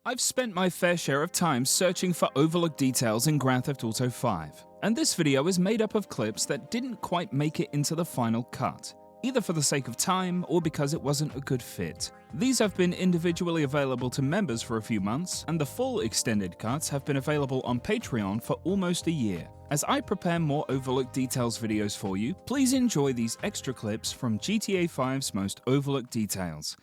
I've spent my fair share of time searching for overlooked details in Grand Theft Auto 5, and this video is made up of clips that didn't quite make it into the final cut, either for the sake of time or because it wasn't a good fit. These have been individually available to members for a few months, and the full extended cuts have been available on Patreon for almost a year. As I prepare more overlooked details videos for you, please enjoy these extra clips from GTA 5's most overlooked details.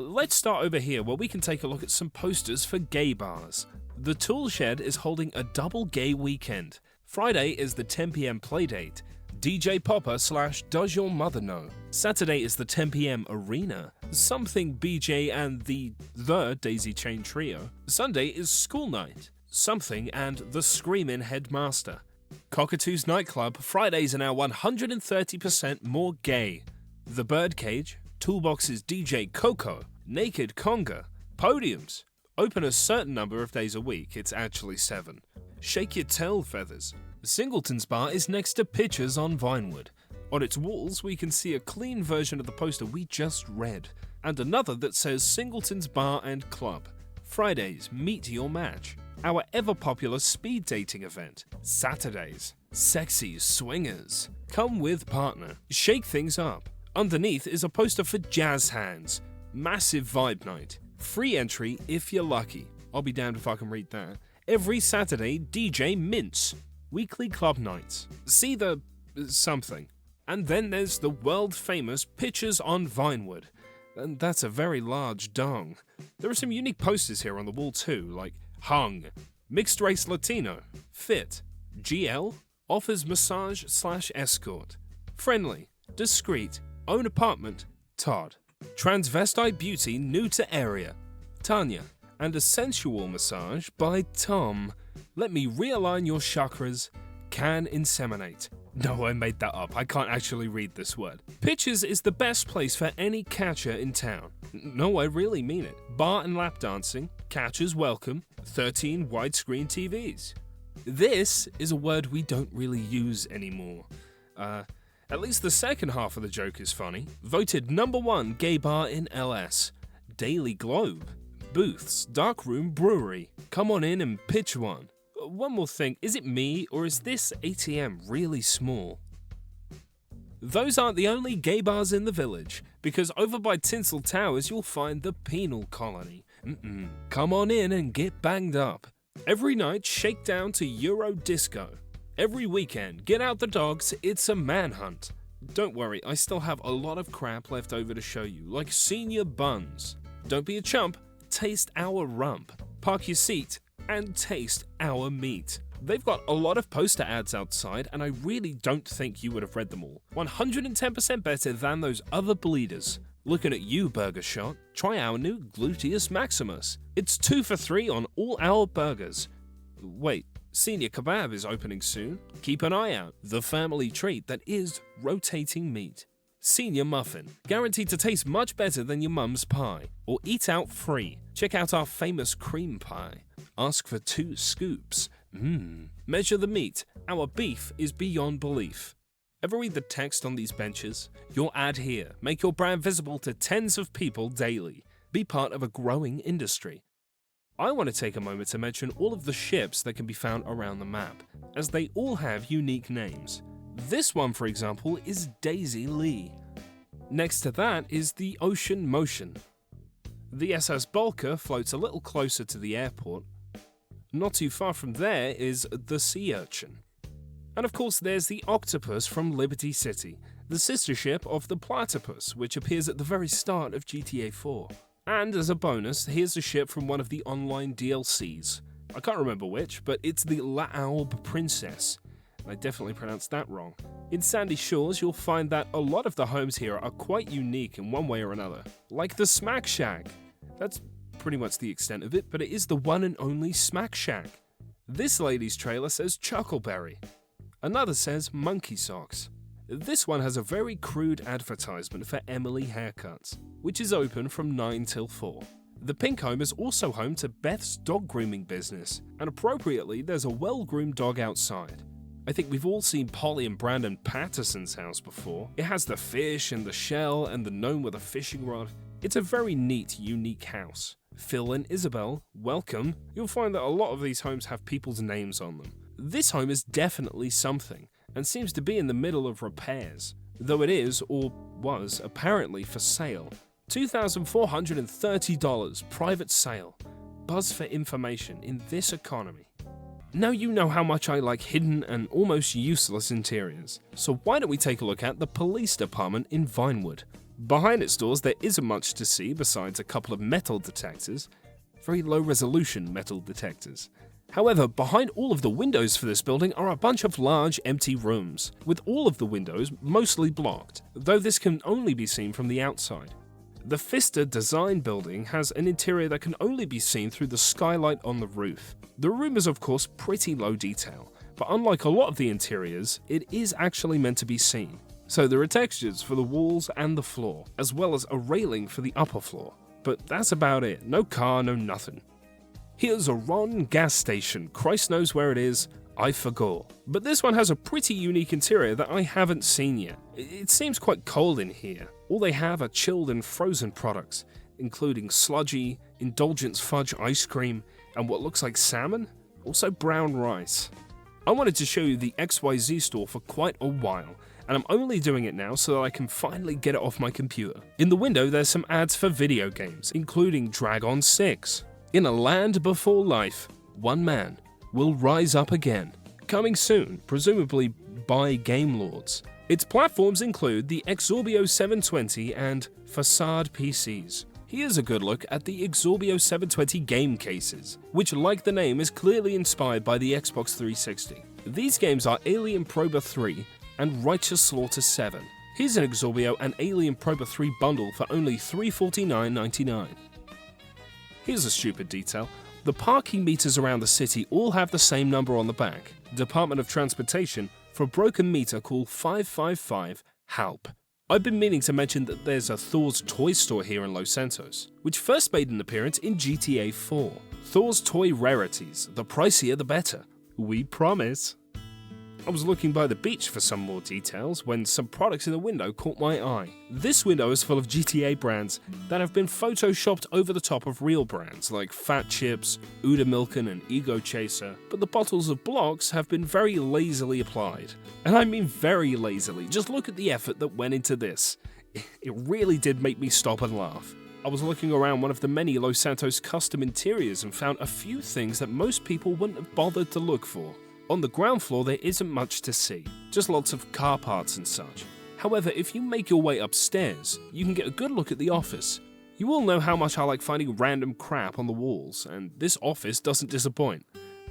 Let's start over here where we can take a look at some posters for gay bars. The Tool Shed is holding a double gay weekend. Friday is the 10 PM playdate. DJ Popper / Does Your Mother Know? Saturday is the 10 PM arena. Something BJ and the Daisy Chain Trio. Sunday is school night. Something and the Screamin' Headmaster. Cockatoo's Nightclub. Fridays are now 130% more gay. The Birdcage. Toolbox's DJ Coco, Naked Conga, Podiums, open a certain number of days a week, it's actually 7. Shake Your Tail Feathers. Singleton's Bar is next to Pictures on Vinewood. On its walls we can see a clean version of the poster we just read, and another that says Singleton's Bar and Club. Fridays, meet your match. Our ever-popular speed dating event. Saturdays, sexy swingers. Come with partner. Shake things up. Underneath is a poster for Jazz Hands. Massive vibe night. Free entry if you're lucky. I'll be damned if I can read that. Every Saturday, DJ Mints. Weekly club nights. See the something. And then there's the world famous Pictures on Vinewood. And that's a very large dong. There are some unique posters here on the wall too, like Hung, Mixed Race Latino, Fit, GL, Offers Massage / Escort, Friendly, Discreet, Own Apartment, Todd. Transvestite Beauty new to area, Tanya. And a sensual massage by Tom. Let me realign your chakras, can inseminate. No, I made that up, I can't actually read this word. Pictures is the best place for any catcher in town. No, I really mean it. Bar and lap dancing, catchers welcome, 13 widescreen TVs. This is a word we don't really use anymore. At least the second half of the joke is funny. Voted #1 gay bar in LS. Daily Globe. Booths, Darkroom Brewery. Come on in and pitch one. One more thing, is it me or is this ATM really small? Those aren't the only gay bars in the village, because over by Tinsel Towers you'll find the Penal Colony. Come on in and get banged up. Every night shake down to Euro Disco. Every weekend, get out the dogs, it's a manhunt. Don't worry, I still have a lot of crap left over to show you, like senior buns. Don't be a chump, taste our rump. Park your seat, and taste our meat. They've got a lot of poster ads outside, and I really don't think you would have read them all. 110% better than those other bleeders. Looking at you, Burger Shot, try our new Gluteus Maximus. It's 2 for 3 on all our burgers. Wait. Senior Kebab is opening soon. Keep an eye out. The family treat that is rotating meat. Senior Muffin. Guaranteed to taste much better than your mum's pie. Or eat out free. Check out our famous cream pie. Ask for 2 scoops. Measure the meat. Our beef is beyond belief. Ever read the text on these benches? Your ad here. Make your brand visible to tens of people daily. Be part of a growing industry. I want to take a moment to mention all of the ships that can be found around the map, as they all have unique names. This one, for example, is Daisy Lee. Next to that is the Ocean Motion. The SS Bulker floats a little closer to the airport. Not too far from there is the Sea Urchin. And of course there's the Octopus from Liberty City, the sister ship of the Platypus, which appears at the very start of GTA 4. And as a bonus, here's a ship from one of the online DLCs. I can't remember which, but it's the La Aube Princess. I definitely pronounced that wrong. In Sandy Shores, you'll find that a lot of the homes here are quite unique in one way or another. Like the Smack Shack. That's pretty much the extent of it, but it is the one and only Smack Shack. This lady's trailer says Chuckleberry. Another says Monkey Socks. This one has a very crude advertisement for Emily Haircuts, which is open from 9 till 4. The pink home is also home to Beth's dog grooming business, and appropriately there's a well-groomed dog outside. I think we've all seen Polly and Brandon Patterson's house before. It has the fish and the shell and the gnome with a fishing rod. It's a very neat, unique house. Phil and Isabel, welcome. You'll find that a lot of these homes have people's names on them. This home is definitely something, and seems to be in the middle of repairs, though it is, or was, apparently for sale. $2,430, private sale. Buzz for information in this economy. Now you know how much I like hidden and almost useless interiors, so why don't we take a look at the police department in Vinewood. Behind its doors there isn't much to see besides a couple of metal detectors, very low resolution metal detectors. However, behind all of the windows for this building are a bunch of large empty rooms, with all of the windows mostly blocked, though this can only be seen from the outside. The Pfister design building has an interior that can only be seen through the skylight on the roof. The room is of course pretty low detail, but unlike a lot of the interiors, it is actually meant to be seen. So there are textures for the walls and the floor, as well as a railing for the upper floor. But that's about it, no car, no nothing. Here's a Ron gas station, Christ knows where it is, I forgot. But this one has a pretty unique interior that I haven't seen yet. It seems quite cold in here. All they have are chilled and frozen products, including sludgy, indulgence fudge ice cream, and what looks like salmon, also brown rice. I wanted to show you the XYZ store for quite a while, and I'm only doing it now so that I can finally get it off my computer. In the window there's some ads for video games, including Dragon 6. In a land before life, one man will rise up again. Coming soon, presumably by Game Lords. Its platforms include the Exorbio 720 and Facade PCs. Here's a good look at the Exorbio 720 game cases, which like the name is clearly inspired by the Xbox 360. These games are Alien Proba 3 and Righteous Slaughter 7. Here's an Exorbio and Alien Proba 3 bundle for only $349.99. Here's a stupid detail. The parking meters around the city all have the same number on the back. Department of Transportation for a broken meter called 555 HALP. I've been meaning to mention that there's a Thor's Toy Store here in Los Santos, which first made an appearance in GTA 4. Thor's Toy Rarities, the pricier the better. We promise. I was looking by the beach for some more details when some products in the window caught my eye. This window is full of GTA brands that have been photoshopped over the top of real brands like Fat Chips, Uda Milken and Ego Chaser, but the bottles of blocks have been very lazily applied. And I mean very lazily, just look at the effort that went into this. It really did make me stop and laugh. I was looking around one of the many Los Santos custom interiors and found a few things that most people wouldn't have bothered to look for. On the ground floor there isn't much to see, just lots of car parts and such. However, if you make your way upstairs, you can get a good look at the office. You all know how much I like finding random crap on the walls, and this office doesn't disappoint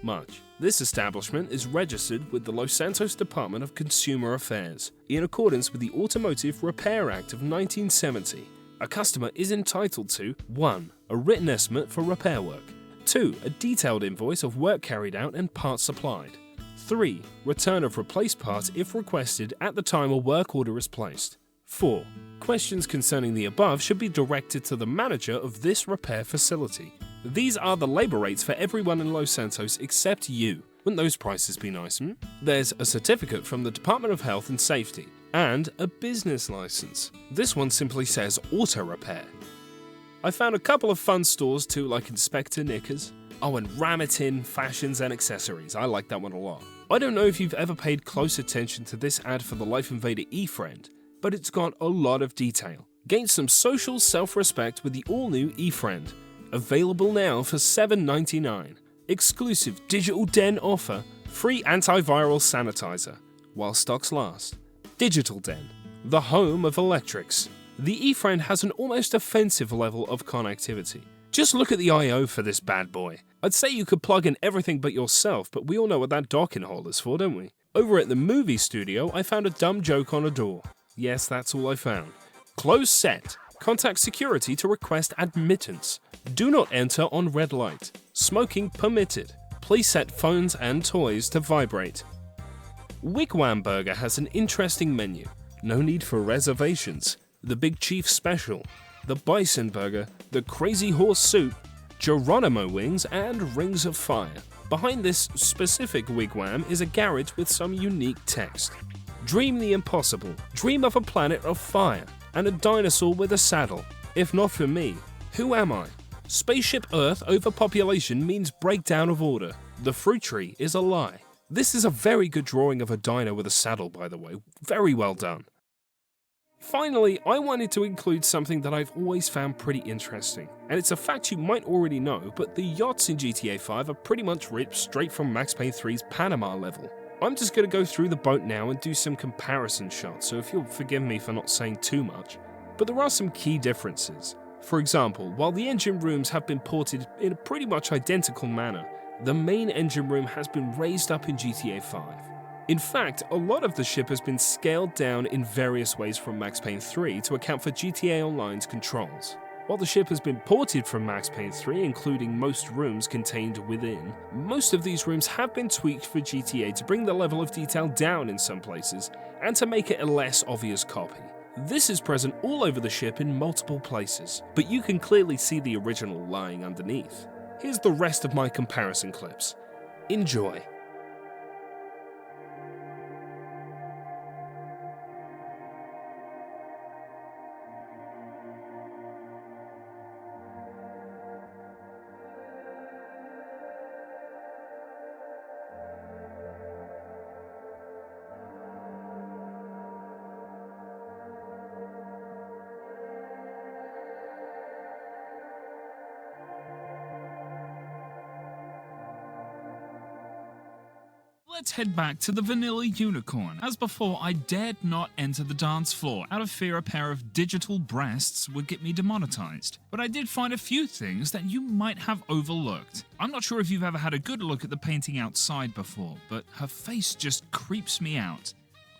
much. This establishment is registered with the Los Santos Department of Consumer Affairs, in accordance with the Automotive Repair Act of 1970. A customer is entitled to 1. A written estimate for repair work. 2. A detailed invoice of work carried out and parts supplied. 3. Return of replaced parts if requested at the time a work order is placed. 4. Questions concerning the above should be directed to the manager of this repair facility. These are the labor rates for everyone in Los Santos except you. Wouldn't those prices be nice, There's a certificate from the Department of Health and Safety, and a business license. This one simply says Auto Repair. I found a couple of fun stores too, like Inspector Knickers. Oh, and Ramatin Fashions and Accessories. I like that one a lot. I don't know if you've ever paid close attention to this ad for the Life Invader eFriend, but it's got a lot of detail. Gain some social self-respect with the all-new eFriend. Available now for $7.99. Exclusive Digital Den offer. Free antiviral sanitizer. While stocks last. Digital Den. The home of electrics. The eFriend has an almost offensive level of connectivity. Just look at the I/O for this bad boy. I'd say you could plug in everything but yourself, but we all know what that docking hole is for, don't we? Over at the movie studio, I found a dumb joke on a door. Yes, that's all I found. Closed set. Contact security to request admittance. Do not enter on red light. Smoking permitted. Please set phones and toys to vibrate. Wigwam Burger has an interesting menu. No need for reservations. The Big Chief Special, the Bison Burger, the Crazy Horse Soup, Geronimo Wings, and Rings of Fire. Behind this specific wigwam is a garage with some unique text. Dream the impossible. Dream of a planet of fire and a dinosaur with a saddle. If not for me, who am I? Spaceship Earth overpopulation means breakdown of order. The fruit tree is a lie. This is a very good drawing of a dino with a saddle, by the way. Very well done. Finally, I wanted to include something that I've always found pretty interesting, and it's a fact you might already know, but the yachts in GTA 5 are pretty much ripped straight from Max Payne 3's Panama level. I'm just going to go through the boat now and do some comparison shots, so if you'll forgive me for not saying too much. But there are some key differences. For example, while the engine rooms have been ported in a pretty much identical manner, the main engine room has been raised up in GTA 5. In fact, a lot of the ship has been scaled down in various ways from Max Payne 3 to account for GTA Online's controls. While the ship has been ported from Max Payne 3, including most rooms contained within, most of these rooms have been tweaked for GTA to bring the level of detail down in some places, and to make it a less obvious copy. This is present all over the ship in multiple places, but you can clearly see the original lying underneath. Here's the rest of my comparison clips. Enjoy. Let's head back to the vanilla unicorn. As before, I dared not enter the dance floor, out of fear a pair of digital breasts would get me demonetized. But I did find a few things that you might have overlooked. I'm not sure if you've ever had a good look at the painting outside before, but her face just creeps me out.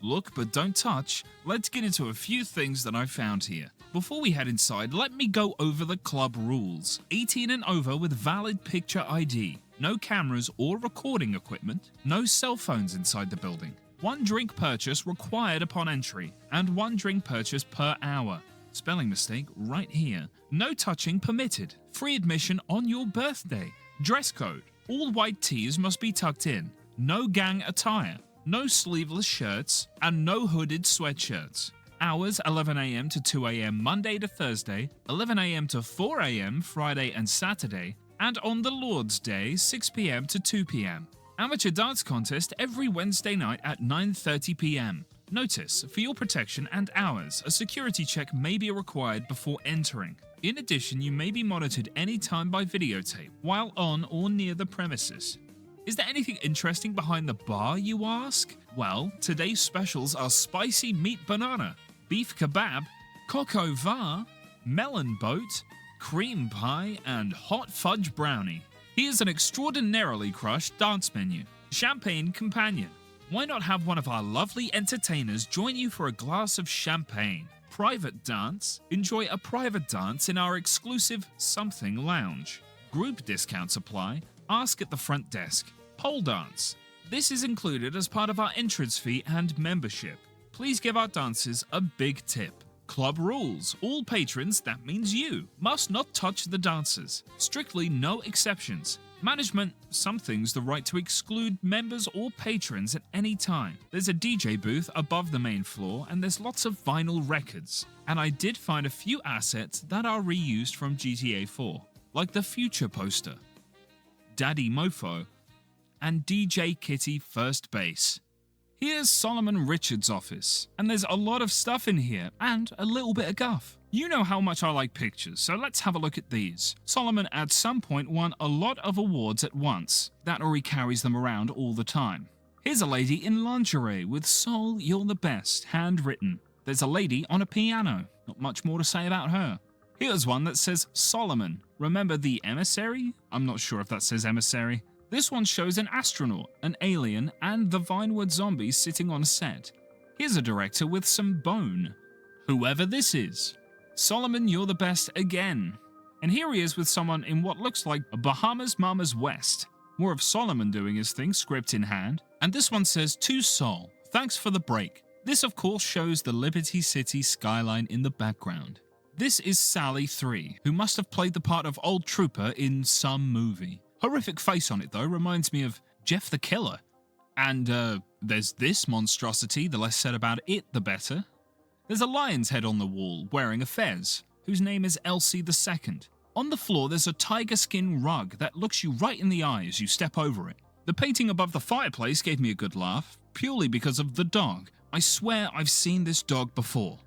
Look but don't touch. Let's get into a few things that I found here. Before we head inside, let me go over the club rules. 18 and over with valid picture ID. No cameras or recording equipment. No cell phones inside the building. 1 drink purchase required upon entry, and 1 drink purchase per hour. Spelling mistake right here. No touching permitted. Free admission on your birthday. Dress code. All white tees must be tucked in. No gang attire. No sleeveless shirts, and no hooded sweatshirts. Hours 11 AM to 2 AM Monday to Thursday, 11 AM to 4 AM Friday and Saturday, and on the Lord's Day 6 PM to 2 PM. Amateur dance contest every Wednesday night at 9:30 PM. Notice, for your protection and ours, a security check may be required before entering. In addition, you may be monitored anytime by videotape while on or near the premises. Is there anything interesting behind the bar, you ask? Well, today's specials are spicy meat banana, beef kebab, coq au vin, melon boat, cream pie, and hot fudge brownie. Here's an extraordinarily crushed dance menu. Champagne companion. Why not have one of our lovely entertainers join you for a glass of champagne? Private dance. Enjoy a private dance in our exclusive something lounge. Group discounts apply. Ask at the front desk. Pole dance. This is included as part of our entrance fee and membership. Please give our dancers a big tip. Club rules. All patrons, that means you, must not touch the dancers. Strictly no exceptions. Management, some things the right to exclude members or patrons at any time. There's a DJ booth above the main floor, and there's lots of vinyl records. And I did find a few assets that are reused from GTA 4, like the Future poster, Daddy Mofo, and DJ Kitty First Base. Here's Solomon Richards' office, and there's a lot of stuff in here, and a little bit of guff. You know how much I like pictures, so let's have a look at these. Solomon at some point won a lot of awards at once, that or he carries them around all the time. Here's a lady in lingerie with Sol, You're the Best, handwritten. There's a lady on a piano, not much more to say about her. Here's one that says Solomon. Remember the emissary? I'm not sure if that says emissary. This one shows an astronaut, an alien, and the Vinewood zombies sitting on set. Here's a director with some bone. Whoever this is. Solomon, You're the Best again. And here he is with someone in what looks like a Bahamas Mama's West. More of Solomon doing his thing, script in hand. And this one says, To Sol, thanks for the break. This of course shows the Liberty City skyline in the background. This is Sally 3, who must have played the part of Old Trooper in some movie. Horrific face on it though, reminds me of Jeff the Killer. And there's this monstrosity, the less said about it the better. There's a lion's head on the wall, wearing a fez. whose name is Elsie II. On the floor there's a tiger skin rug that looks you right in the eye as you step over it. The painting above the fireplace gave me a good laugh, purely because of the dog. I swear I've seen this dog before.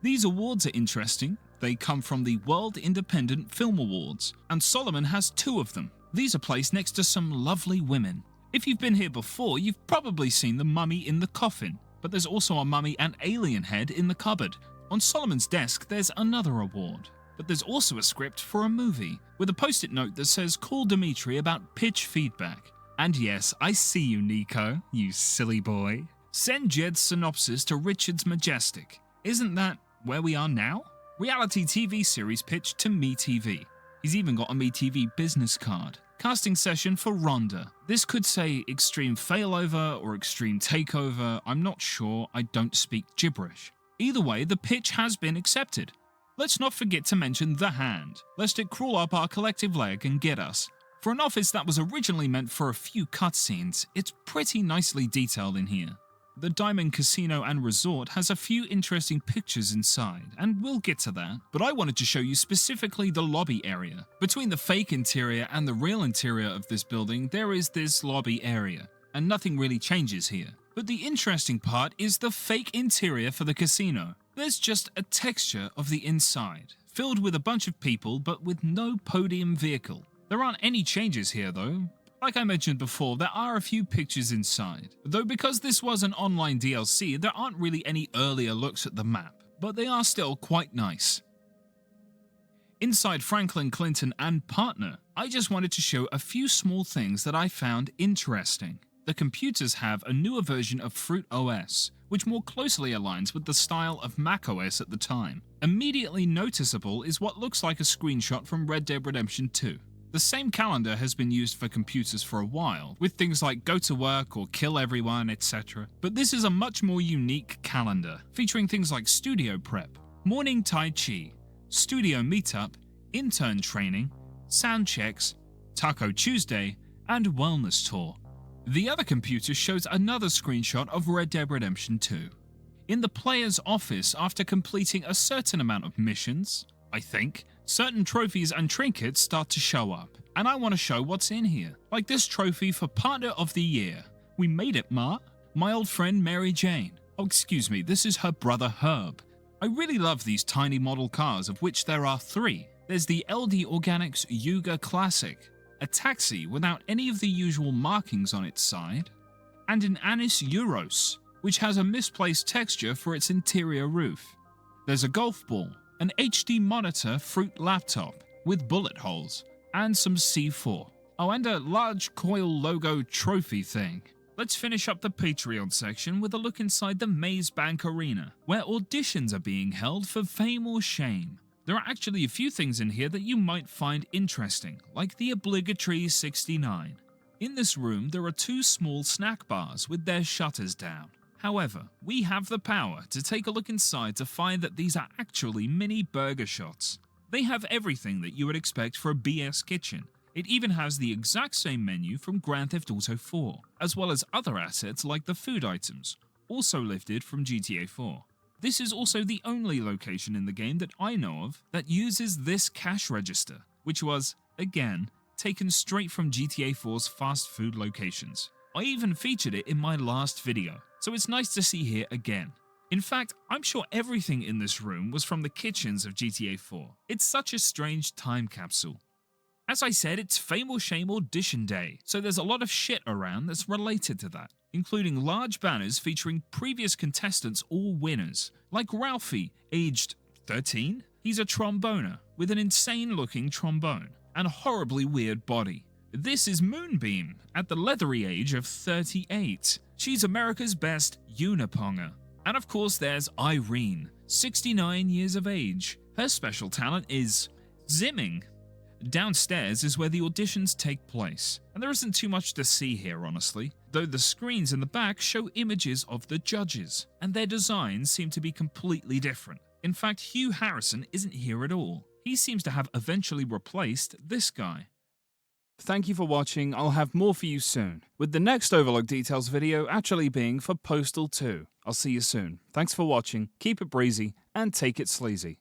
These awards are interesting. They come from the World Independent Film Awards, and Solomon has 2 of them. These are placed next to some lovely women. If you've been here before, you've probably seen the mummy in the coffin, but there's also a mummy and alien head in the cupboard. On Solomon's desk, there's another award, but there's also a script for a movie, with a post-it note that says, "Call Dimitri about pitch feedback." And yes, I see you, Nico, you silly boy. Send Jed's synopsis to Richard's Majestic. Isn't that where we are now? Reality TV series pitch to MeTV. He's even got a MeTV business card. Casting session for Rhonda. This could say Extreme Failover or Extreme Takeover, I'm not sure, I don't speak gibberish. Either way, the pitch has been accepted. Let's not forget to mention the hand, lest it crawl up our collective leg and get us. For an office that was originally meant for a few cutscenes, it's pretty nicely detailed in here. The Diamond Casino and Resort has a few interesting pictures inside, and we'll get to that, but I wanted to show you specifically the lobby area. Between the fake interior and the real interior of this building, there is this lobby area, and nothing really changes here. But the interesting part is the fake interior for the casino. There's just a texture of the inside, filled with a bunch of people but with no podium vehicle. There aren't any changes here though. Like I mentioned before, there are a few pictures inside, though because this was an online DLC, there aren't really any earlier looks at the map, but they are still quite nice. Inside Franklin Clinton and Partner, I just wanted to show a few small things that I found interesting. The computers have a newer version of Fruit OS, which more closely aligns with the style of macOS at the time. Immediately noticeable is what looks like a screenshot from Red Dead Redemption 2. The same calendar has been used for computers for a while, with things like go to work or kill everyone, etc. But this is a much more unique calendar, featuring things like studio prep, morning tai chi, studio meetup, intern training, sound checks, Taco Tuesday, and wellness tour. The other computer shows another screenshot of Red Dead Redemption 2. In the player's office, after completing a certain amount of missions, I think, certain trophies and trinkets start to show up, and I want to show what's in here. Like this trophy for Partner of the Year. We made it, Ma. My old friend Mary Jane. Oh, excuse me, this is her brother Herb. I really love these tiny model cars, of which there are 3. There's the LD Organics Yuga Classic, a taxi without any of the usual markings on its side, and an Anis Euros, which has a misplaced texture for its interior roof. There's a golf ball, an HD monitor Fruit laptop with bullet holes, and some C4. Oh, and a large coil logo trophy thing. Let's finish up the Patreon section with a look inside the Maze Bank Arena, where auditions are being held for Fame or Shame. There are actually a few things in here that you might find interesting, like the obligatory 69. In this room, there are 2 small snack bars with their shutters down. However, we have the power to take a look inside to find that these are actually mini burger shots. They have everything that you would expect for a BS kitchen. It even has the exact same menu from Grand Theft Auto 4, as well as other assets like the food items, also lifted from GTA 4. This is also the only location in the game that I know of that uses this cash register, which was, again, taken straight from GTA 4's fast food locations. I even featured it in my last video, so it's nice to see here again. In fact, I'm sure everything in this room was from the kitchens of GTA 4. It's such a strange time capsule. As I said, it's Fame or Shame audition day, so there's a lot of shit around that's related to that, including large banners featuring previous contestants or winners, like Ralphie, aged 13? He's a tromboner with an insane-looking trombone and a horribly weird body. This is Moonbeam, at the leathery age of 38. She's America's best uniponger. And of course there's Irene, 69 years of age. Her special talent is zimming. Downstairs is where the auditions take place, and there isn't too much to see here honestly, though the screens in the back show images of the judges, and their designs seem to be completely different. In fact, Hugh Harrison isn't here at all. He seems to have eventually replaced this guy. Thank you for watching. I'll have more for you soon, with the next Overlook Details video actually being for Postal 2. I'll see you soon. Thanks for watching, keep it breezy, and take it sleazy.